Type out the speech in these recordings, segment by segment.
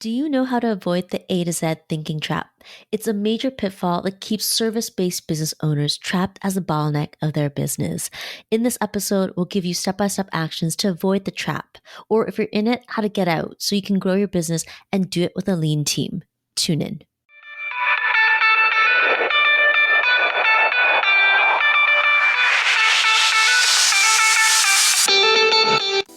Do you know how to avoid the A to Z thinking trap? It's a major pitfall that keeps service based business owners trapped as a bottleneck of their business. In this episode, we'll give you step by step actions to avoid the trap, or if you're in it, how to get out so you can grow your business and do it with a lean team. Tune in.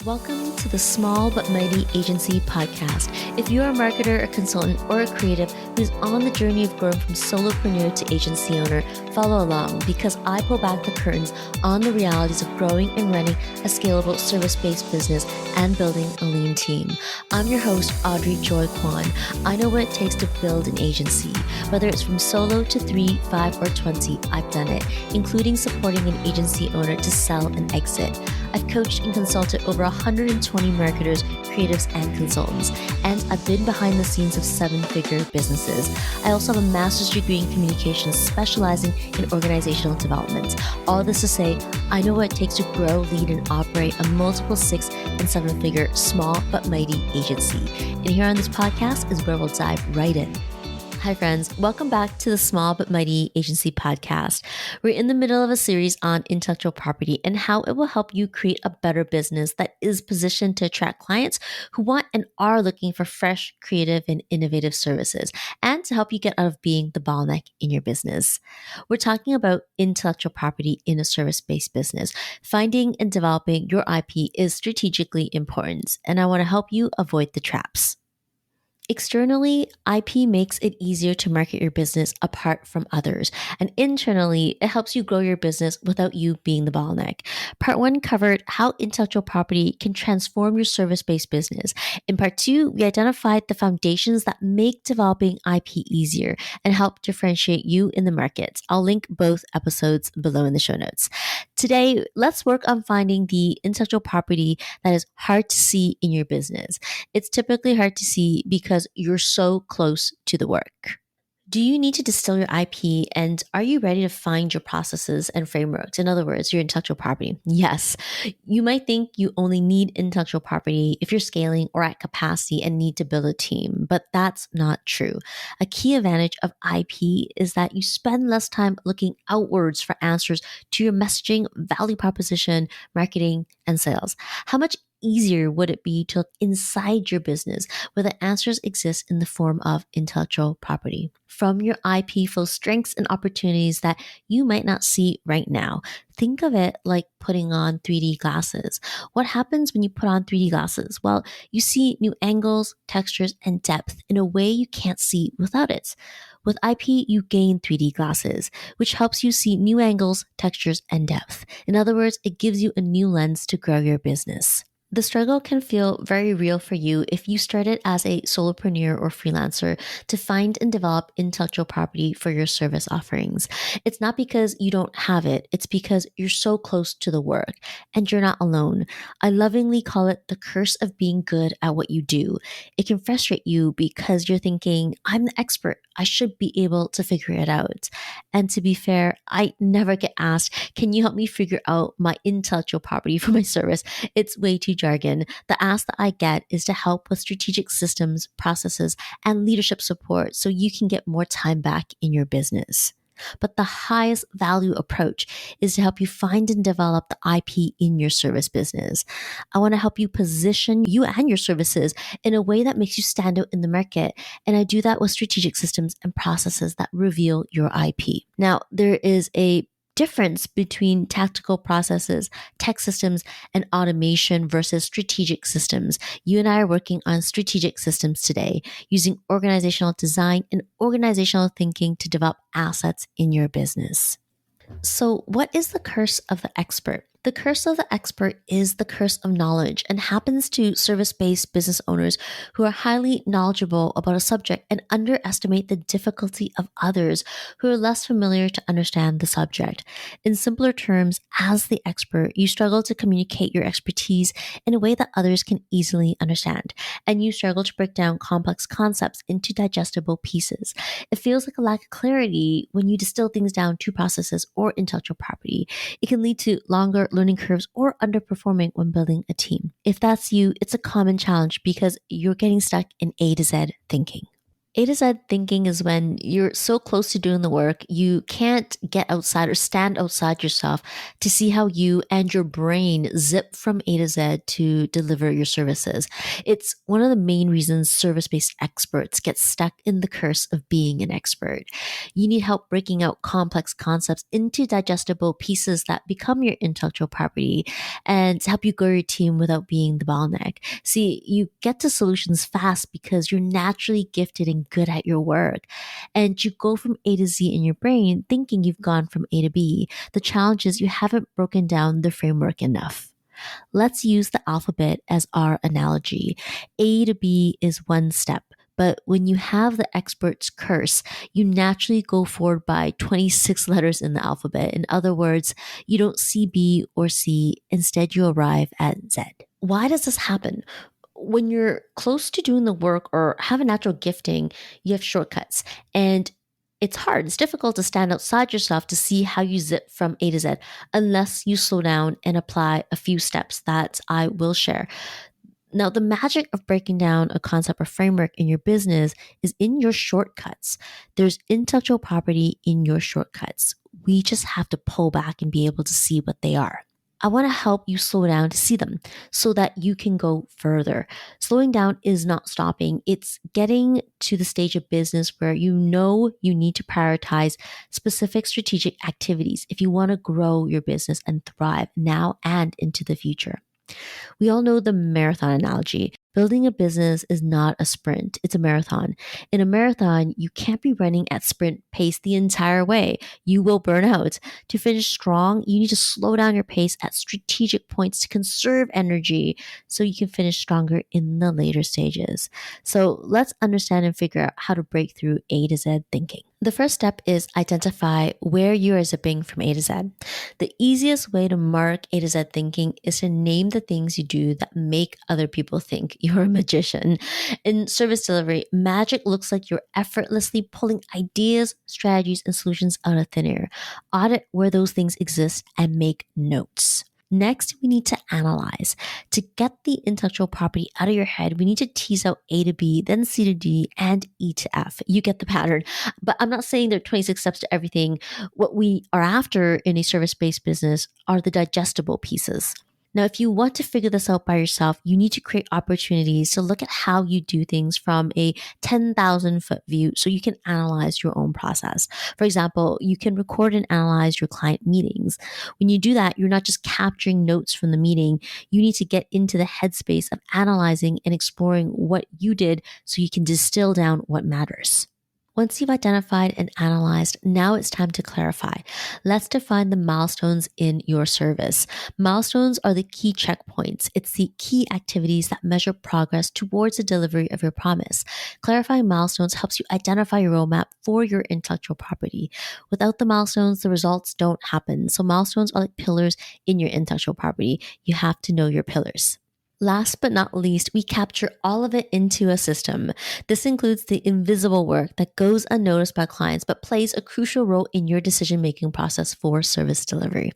Welcome to the Small But Mighty Agency podcast. If you're a marketer, a consultant, or a creative who's on the journey of growing from solopreneur to agency owner, follow along because I pull back the curtains on the realities of growing and running a scalable service-based business and building a lean team. I'm your host, Audrey Joy Kwan. I know what it takes to build an agency. Whether it's from solo to 3, 5, or 20, I've done it, including supporting an agency owner to sell and exit. I've coached and consulted over 120 marketers, creatives, and consultants, and I've been behind the scenes of 7-figure businesses. I also have a master's degree in communications specializing in organizational development. All this to say, I know what it takes to grow, lead, and operate a multiple 6- and 7-figure small but mighty agency. And here on this podcast is where we'll dive right in. Hi friends, welcome back to the Small But Mighty Agency podcast. We're in the middle of a series on intellectual property and how it will help you create a better business that is positioned to attract clients who want and are looking for fresh, creative, and innovative services, and to help you get out of being the bottleneck in your business. We're talking about intellectual property in a service-based business. Finding and developing your IP is strategically important, and I want to help you avoid the traps. Externally, IP makes it easier to market your business apart from others. And internally, it helps you grow your business without you being the bottleneck. Part 1 covered how intellectual property can transform your service-based business. In Part 2, we identified the foundations that make developing IP easier and help differentiate you in the market. I'll link both episodes below in the show notes. Today, let's work on finding the intellectual property that is hard to see in your business. It's typically hard to see because you're so close to the work. Do you need to distill your IP, and are you ready to find your processes and frameworks? In other words, your intellectual property. Yes, you might think you only need intellectual property if you're scaling or at capacity and need to build a team, but that's not true. A key advantage of IP is that you spend less time looking outwards for answers to your messaging, value proposition, marketing, and sales. How much easier would it be to look inside your business where the answers exist in the form of intellectual property? From your IP flow strengths and opportunities that you might not see right now. Think of it like putting on 3D glasses. What happens when you put on 3D glasses? Well, you see new angles, textures, and depth in a way you can't see without it. With IP, you gain 3D glasses, which helps you see new angles, textures, and depth. In other words, it gives you a new lens to grow your business. The struggle can feel very real for you if you started as a solopreneur or freelancer to find and develop intellectual property for your service offerings. It's not because you don't have it, it's because you're so close to the work, and you're not alone. I lovingly call it the curse of being good at what you do. It can frustrate you because you're thinking, I'm the expert, I should be able to figure it out. And to be fair, I never get asked, can you help me figure out my intellectual property for my service? It's way too jargon. The ask that I get is to help with strategic systems, processes, and leadership support so you can get more time back in your business. But the highest value approach is to help you find and develop the IP in your service business. I want to help you position you and your services in a way that makes you stand out in the market. And I do that with strategic systems and processes that reveal your IP. Now, there is a difference between tactical processes, tech systems, and automation versus strategic systems. You and I are working on strategic systems today, using organizational design and organizational thinking to develop assets in your business. So, what is the curse of the expert? The curse of the expert is the curse of knowledge and happens to service-based business owners who are highly knowledgeable about a subject and underestimate the difficulty of others who are less familiar to understand the subject. In simpler terms, as the expert, you struggle to communicate your expertise in a way that others can easily understand, and you struggle to break down complex concepts into digestible pieces. It feels like a lack of clarity when you distill things down to processes or intellectual property. It can lead to longer learning curves, or underperforming when building a team. If that's you, it's a common challenge because you're getting stuck in A to Z thinking. A to Z thinking is when you're so close to doing the work, you can't get outside or stand outside yourself to see how you and your brain zip from A to Z to deliver your services. It's one of the main reasons service-based experts get stuck in the curse of being an expert. You need help breaking out complex concepts into digestible pieces that become your intellectual property and to help you grow your team without being the bottleneck. See, you get to solutions fast because you're naturally gifted and good at your work. And you go from A to Z in your brain thinking you've gone from A to B. The challenge is you haven't broken down the framework enough. Let's use the alphabet as our analogy. A to B is one step. But when you have the expert's curse, you naturally go forward by 26 letters in the alphabet. In other words, you don't see B or C. Instead, you arrive at Z. Why does this happen? When you're close to doing the work or have a natural gifting, you have shortcuts. And it's hard, it's difficult to stand outside yourself to see how you zip from A to Z unless you slow down and apply a few steps that I will share. Now, the magic of breaking down a concept or framework in your business is in your shortcuts. There's intellectual property in your shortcuts. We just have to pull back and be able to see what they are. I want to help you slow down to see them so that you can go further. Slowing down is not stopping. It's getting to the stage of business where you know you need to prioritize specific strategic activities if you want to grow your business and thrive now and into the future. We all know the marathon analogy. Building a business is not a sprint, it's a marathon. In a marathon, you can't be running at sprint pace the entire way. You will burn out. To finish strong, you need to slow down your pace at strategic points to conserve energy so you can finish stronger in the later stages. So let's understand and figure out how to break through A to Z thinking. The first step is identify where you are zipping from A to Z. The easiest way to mark A to Z thinking is to name the things you do that make other people think you're a magician. In service delivery, magic looks like you're effortlessly pulling ideas, strategies, and solutions out of thin air. Audit where those things exist and make notes. Next, we need to analyze. To get the intellectual property out of your head, we need to tease out A to B, then C to D, and E to F. You get the pattern. But I'm not saying there are 26 steps to everything. What we are after in a service-based business are the digestible pieces. Now, if you want to figure this out by yourself, you need to create opportunities to look at how you do things from a 10,000 foot view so you can analyze your own process. For example, you can record and analyze your client meetings. When you do that, you're not just capturing notes from the meeting. You need to get into the headspace of analyzing and exploring what you did so you can distill down what matters. Once you've identified and analyzed, now it's time to clarify. Let's define the milestones in your service. Milestones are the key checkpoints. It's the key activities that measure progress towards the delivery of your promise. Clarifying milestones helps you identify your roadmap for your intellectual property. Without the milestones, the results don't happen. So milestones are like pillars in your intellectual property. You have to know your pillars. Last but not least, we capture all of it into a system. This includes the invisible work that goes unnoticed by clients but plays a crucial role in your decision-making process for service delivery.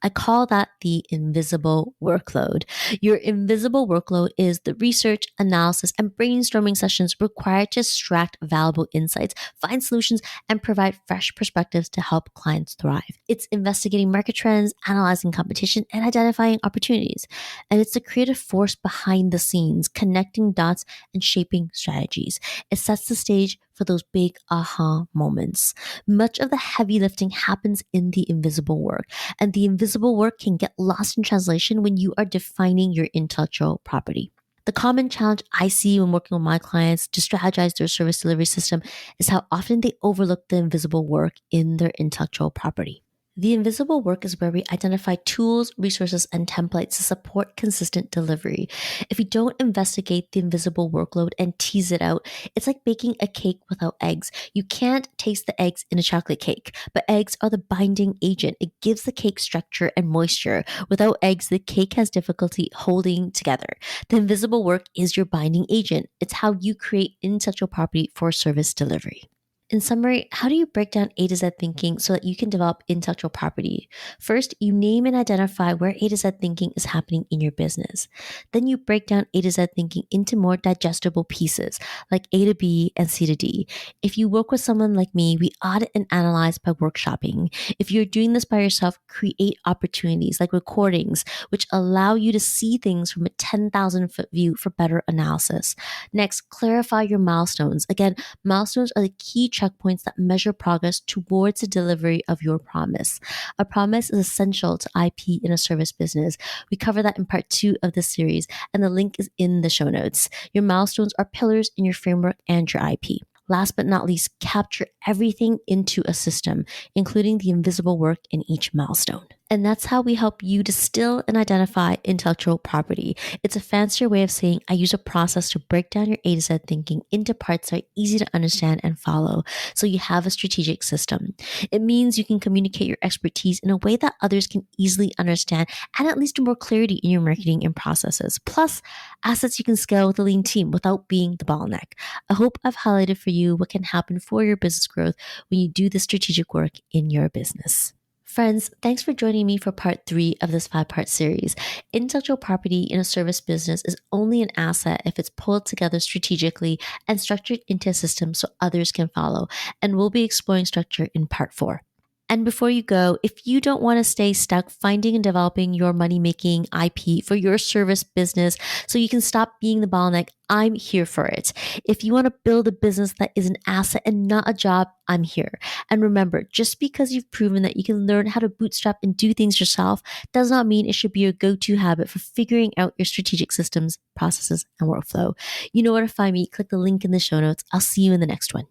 I call that the invisible workload. Your invisible workload is the research, analysis, and brainstorming sessions required to extract valuable insights, find solutions, and provide fresh perspectives to help clients thrive. It's investigating market trends, analyzing competition, and identifying opportunities. And it's the creative force behind the scenes, connecting dots and shaping strategies. It sets the stage for those big aha moments. Much of the heavy lifting happens in the invisible work, and the invisible work can get lost in translation when you are defining your intellectual property. The common challenge I see when working with my clients to strategize their service delivery system is how often they overlook the invisible work in their intellectual property. The invisible work is where we identify tools, resources, and templates to support consistent delivery. If we don't investigate the invisible workload and tease it out, it's like baking a cake without eggs. You can't taste the eggs in a chocolate cake, but eggs are the binding agent. It gives the cake structure and moisture. Without eggs, the cake has difficulty holding together. The invisible work is your binding agent. It's how you create intellectual property for service delivery. In summary, how do you break down A to Z thinking so that you can develop intellectual property? First, you name and identify where A to Z thinking is happening in your business. Then you break down A to Z thinking into more digestible pieces like A to B and C to D. If you work with someone like me, we audit and analyze by workshopping. If you're doing this by yourself, create opportunities like recordings, which allow you to see things from a 10,000-foot view for better analysis. Next, clarify your milestones. Again, milestones are the key checkpoints that measure progress towards the delivery of your promise. A promise is essential to IP in a service business. We cover that in part 2 of this series, and the link is in the show notes. Your milestones are pillars in your framework and your IP. Last but not least, capture everything into a system, including the invisible work in each milestone. And that's how we help you distill and identify intellectual property. It's a fancier way of saying I use a process to break down your A to Z thinking into parts that are easy to understand and follow, so you have a strategic system. It means you can communicate your expertise in a way that others can easily understand and at least more clarity in your marketing and processes. Plus, assets you can scale with a lean team without being the bottleneck. I hope I've highlighted for you what can happen for your business growth when you do the strategic work in your business. Friends, thanks for joining me for part 3 of this 5-part series. Intellectual property in a service business is only an asset if it's pulled together strategically and structured into a system so others can follow. And we'll be exploring structure in part 4. And before you go, if you don't want to stay stuck finding and developing your money-making IP for your service business so you can stop being the bottleneck, I'm here for it. If you want to build a business that is an asset and not a job, I'm here. And remember, just because you've proven that you can learn how to bootstrap and do things yourself does not mean it should be your go-to habit for figuring out your strategic systems, processes, and workflow. You know where to find me. Click the link in the show notes. I'll see you in the next one.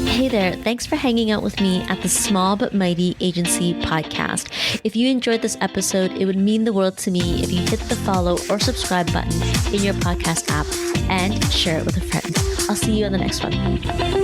Hey there, thanks for hanging out with me at the Small But Mighty Agency podcast. If you enjoyed this episode, it would mean the world to me if you hit the follow or subscribe button in your podcast app and share it with a friend. I'll see you on the next one.